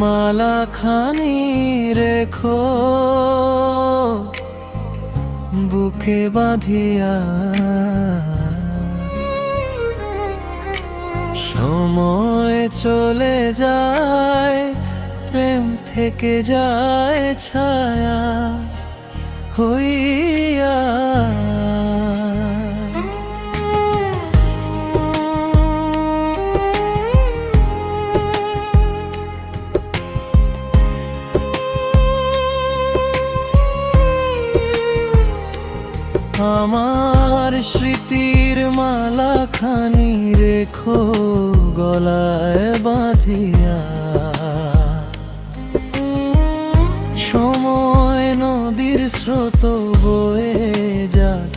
মালা খানি রেখো বুকে বাঁধিয়া। সময় চলে যায়, প্রেম থেকে যায় ছায়া হইয়া। আমার স্মৃতির মালা খানি রেখো গলায় বাঁধিয়া। সময় নদীর স্রোত বয়ে যাক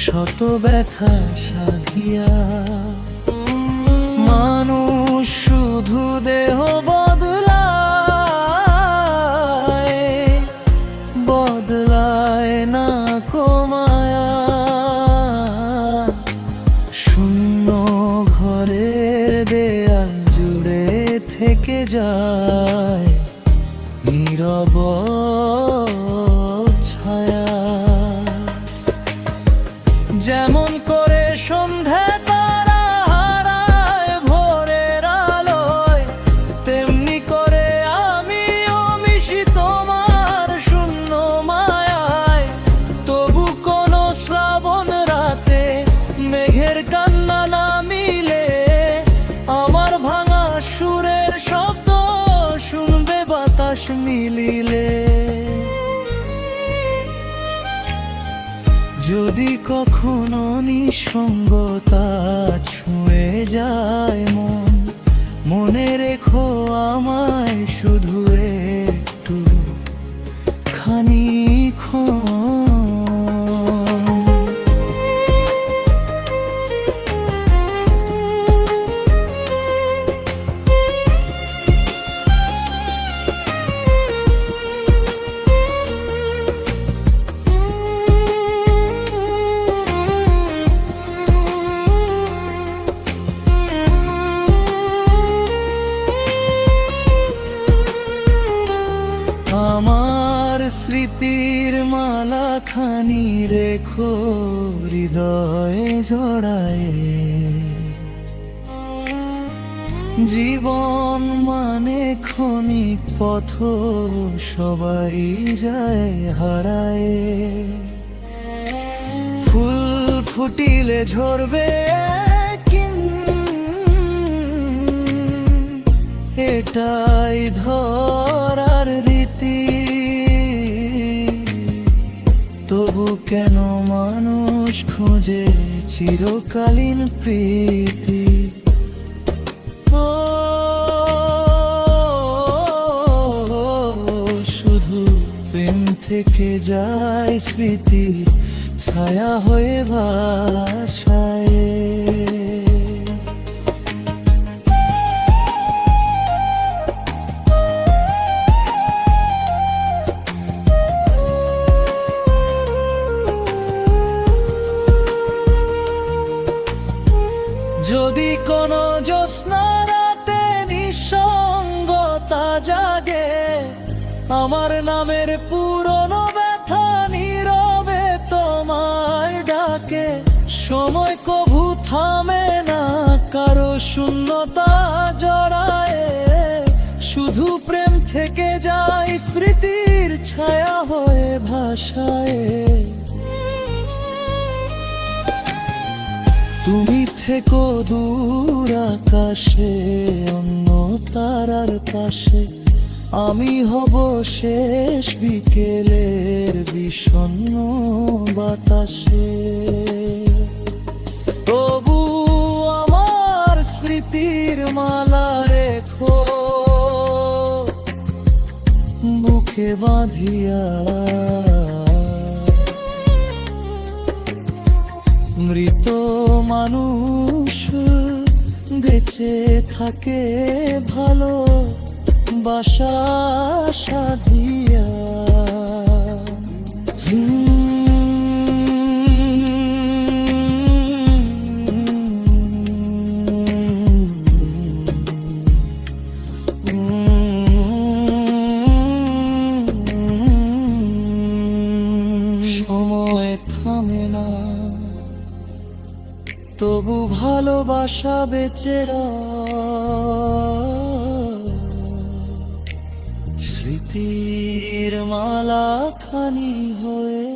শত ব্যথা সাধিয়া। মানুষ শুধু দেহ বদলায়, বদলায় না কমায়া। শূন্য ঘরের দেয়াল জুড়ে থেকে যায় নীরব ছায়া। যেমন করে সন্ধ্যা তারা হারায় ভোরের আলোয়, তেমনি করে আমিও মিশি তোমার শূন্য মায়ায়। তবু কোনো শ্রাবণ রাতে মেঘের কান্না না মিলে আমার ভাঙা সুরের শব্দ শুনবে বাতাস মিলিলে। যদি কখনো নিঃসঙ্গতা ছুঁয়ে যায় মন, মনে রেখো আমায় শুধু একটু খানিকক্ষণ। আমার স্মৃতির মালা খানি রেখো হৃদয়ে জড়ায়। জীবন মানে ক্ষণিক পথ সবাই যায় হারায়। ফুল ফুটিলে ঝরবে একদিন, এটাই ধরার রীতি। তবু কেন মানুষ খোঁজে চিরকালীন প্রীতি? ও শুধু প্রেম থেকে যায় স্মৃতি ছায়া হয়ে ভাসায়। যদি কোনো জ্যোৎস্না রাতে নিঃসঙ্গতা জাগে, আমার নামের পুরনো ব্যথা নীরবে তোমায় ডাকে। সময় কভু থামে না কারো শূন্যতা জড়ায়, শুধু প্রেম থেকে যায় স্মৃতির ছায়া হয়ে ভাসায়। তুমি থেকো দূর আকাশে অন্য তারার পাশে, আমি হব শেষ বিকেলের বিষণ্ণ বাতাসে। তবু আমার স্মৃতির মালা রেখো বুকে বাঁধিয়া। মৃত মানুষ বেঁচে থাকে ভালো বাসা সাধিয়া। তবু ভালোবাসা বেঁচে স্মৃতির মালা খানি হয়ে